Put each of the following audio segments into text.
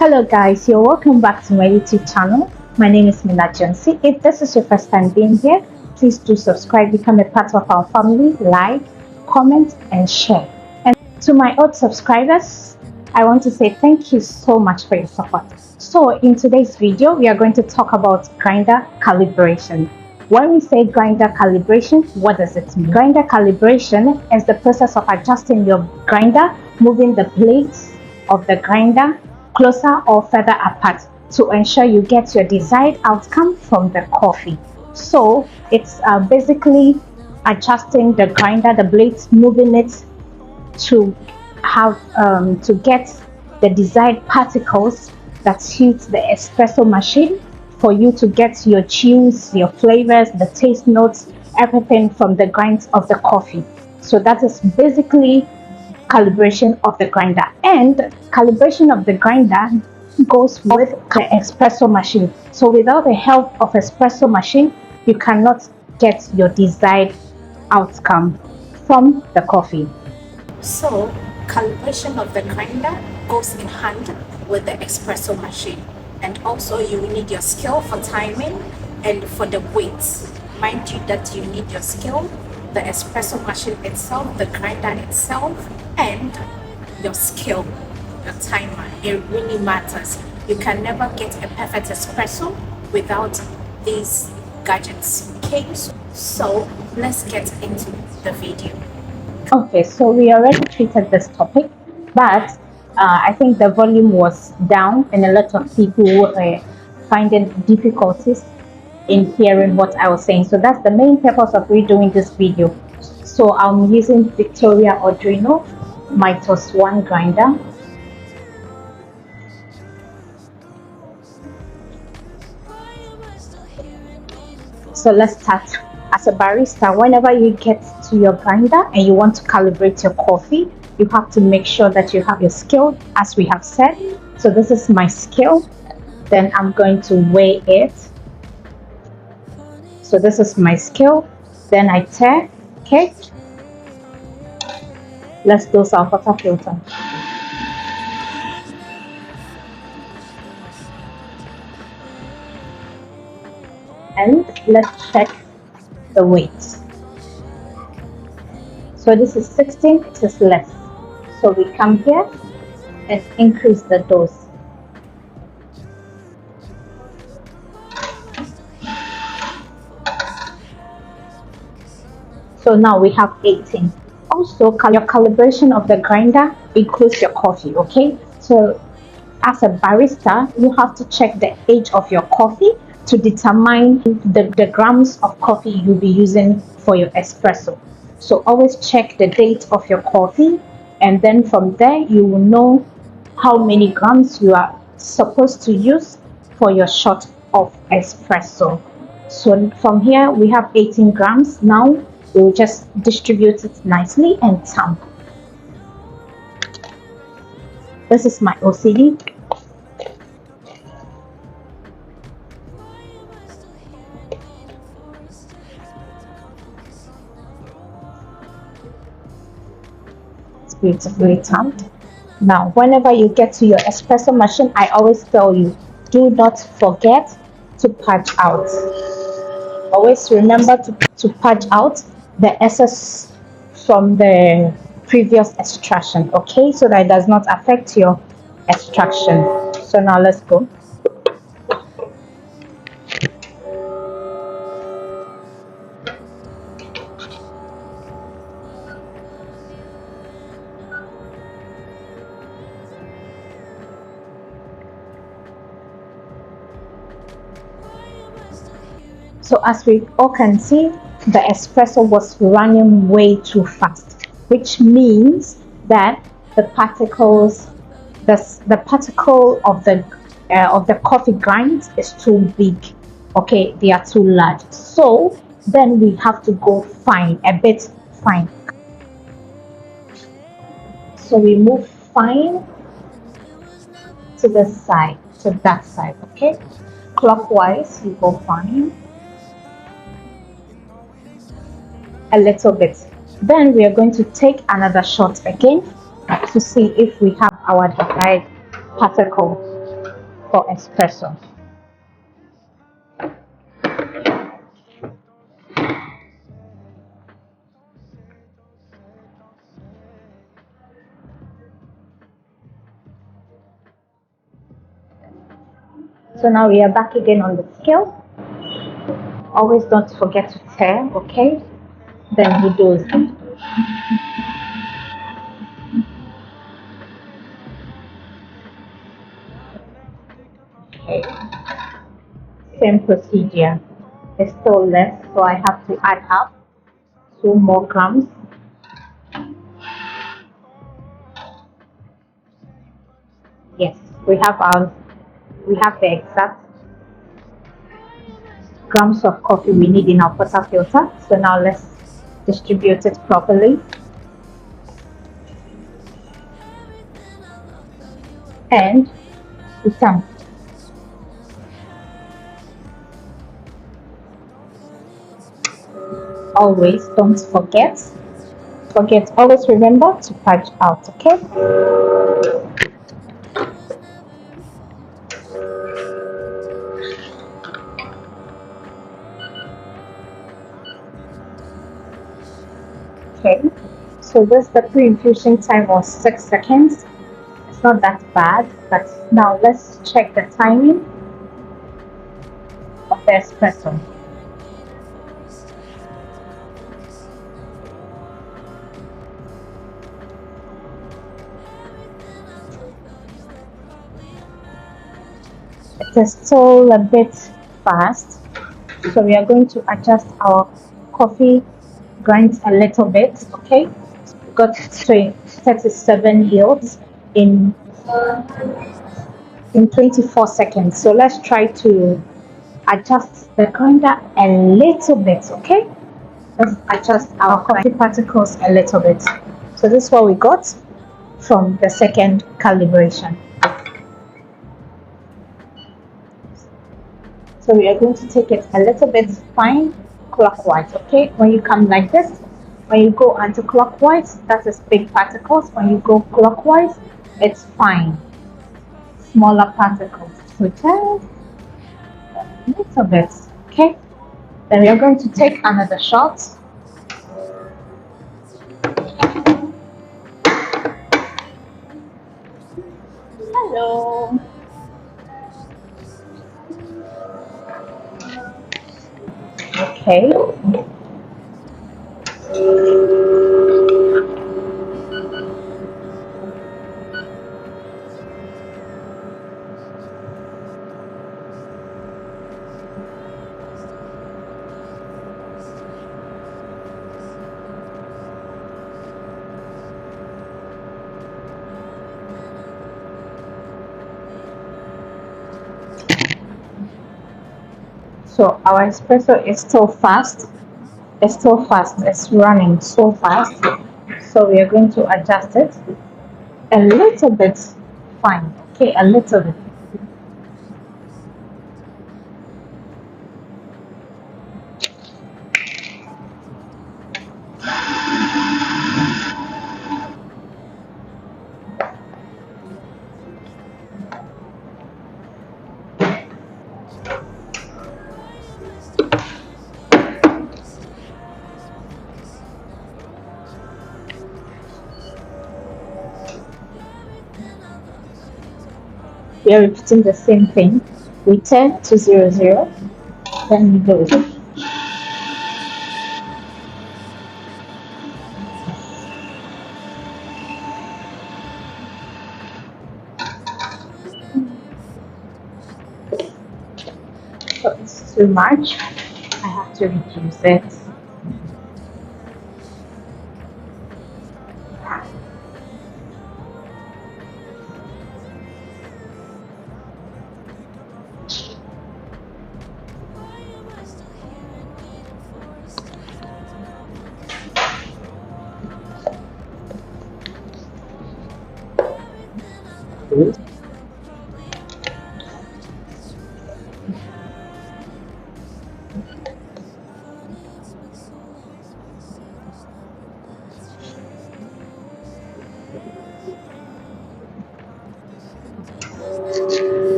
Hello guys, you're welcome back to my YouTube channel. My name is Mina Johnson. If this is your first time being here, please do subscribe, become a part of our family, like, comment and share. And to my old subscribers, I want to say thank you so much for your support. So in today's video, we are going to talk about grinder calibration. When we say grinder calibration, what does it mean? Grinder calibration is the process of adjusting your grinder, moving the blades of the grinder closer or further apart to ensure you get your desired outcome from the coffee. So it's basically adjusting the grinder, the blades, moving it to have to get the desired particles that suit the espresso machine for you to get your tunes, your flavors, the taste notes, everything from the grinds of the coffee. So that is basically calibration of the grinder, and calibration of the grinder goes with the espresso machine. So without the help of espresso machine, you cannot get your desired outcome from the coffee. So calibration of the grinder goes in hand with the espresso machine, and also you will need your skill for timing and for the weights. Mind you that you need your skill, the espresso machine itself, the grinder itself, and your skill, your timer. It really matters. You can never get a perfect espresso without these gadgets. Okay, so let's get into the video. Okay, so we already treated this topic, but I think the volume was down and a lot of people were finding difficulties in hearing what I was saying. So that's the main purpose of redoing this video. So I'm using Victoria ARDUINO Mitos 1 grinder. So let's start. As a barista, whenever you get to your grinder and you want to calibrate your coffee, you have to make sure that you have your skill, as we have said. So this is my skill. Then I'm going to weigh it. So this is my skill. Then I tear. Okay. Let's do some water filter. And let's check the weight. So this is 16, it is less. So we come here and increase the dose. So now we have 18. Also, your calibration of the grinder includes your coffee, okay? So as a barista, you have to check the age of your coffee to determine the grams of coffee you'll be using for your espresso. So always check the date of your coffee, and then from there you will know how many grams you are supposed to use for your shot of espresso. So from here we have 18 grams. Now we'll just distribute it nicely and tamp. This is my OCD. Beautifully tamped. Now whenever you get to your espresso machine, I always tell you, do not forget to purge out. Always remember to purge out the excess from the previous extraction, okay, so that it does not affect your extraction. So now let's go. So as we all can see, the espresso was running way too fast, which means that the particles, the particle of the coffee grind is too big. Okay, they are too large. So then we have to go fine, a bit fine. So we move fine to the side, to that side. Okay, clockwise you go fine. A little bit. Then we are going to take another shot again to see if we have our desired particle. for espresso. So now we are back again on the scale. Always don't forget to tear, okay? Then he does it. Okay. Same procedure. It's still less, so I have to add up 2 more grams. Yes, we have the exact grams of coffee we need in our portafilter. So now let's distribute it properly. And done. Always don't forget. Always remember to patch out, okay? Okay, so this the pre-infusion time was 6 seconds. It's not that bad, but now let's check the timing of the espresso. It is still a bit fast, so we are going to adjust our coffee grind a little bit, okay? We got 37 yields in 24 seconds. So let's try to adjust the grinder a little bit, okay? Let's adjust our coffee particles a little bit. So this is what we got from the second calibration. So we are going to take it a little bit fine clockwise, okay? When you come like this, when you go anti-clockwise, that is big particles. When you go clockwise, it's fine, smaller particles. So just a little bit, okay? Then we are going to take another shot. Hello. Okay. So our espresso is still fast. It's running so fast. So we are going to adjust it a little bit fine. Okay, a little bit. We are repeating the same thing. We turn to 00, then we go. So it's too much. I have to reduce it.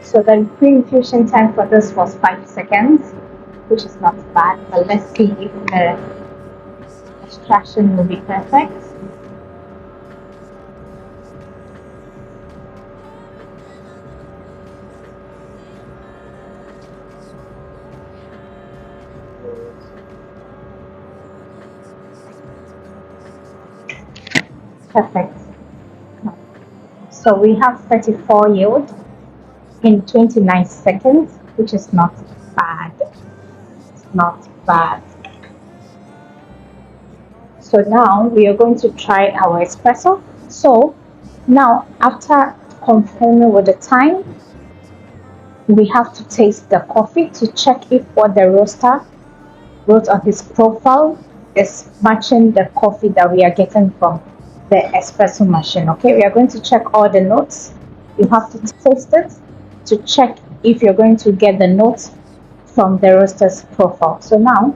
So the pre-infusion time for this was 5 seconds, which is not bad, but let's see if the extraction will be perfect. Perfect. So we have 34 yield in 29 seconds, which is not bad. It's not bad. So now we are going to try our espresso. So now after confirming with the time, we have to taste the coffee to check if what the roaster wrote on his profile is matching the coffee that we are getting from the espresso machine. Okay, we are going to check all the notes. You have to taste it to check if you're going to get the notes from the roaster's profile. So now,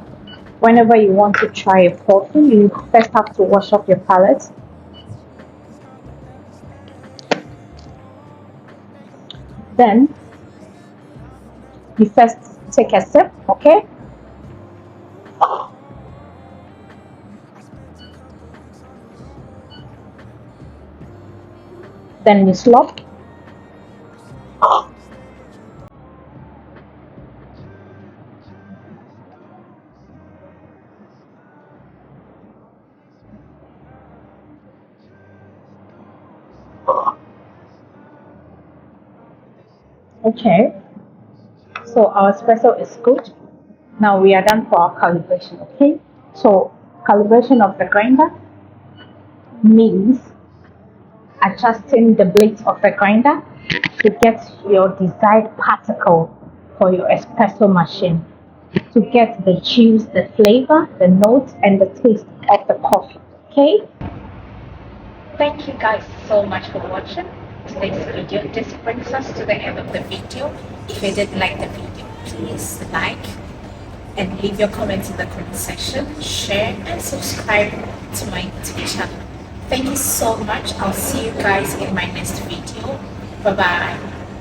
whenever you want to try a coffee, you first have to wash off your palate. Then you first take a sip, okay? Then you slop. Okay, so our espresso is good. Now we are done for our calibration, okay? So calibration of the grinder means adjusting the blades of the grinder to get your desired particle for your espresso machine, to get the juice, the flavor, the notes, and the taste of the coffee, okay? Thank you guys so much for watching today's video. This brings us to the end of the video. If you did like the video, please like and leave your comments in the comment section, share and subscribe to my YouTube channel. Thank you so much. I'll see you guys in my next video. Bye bye.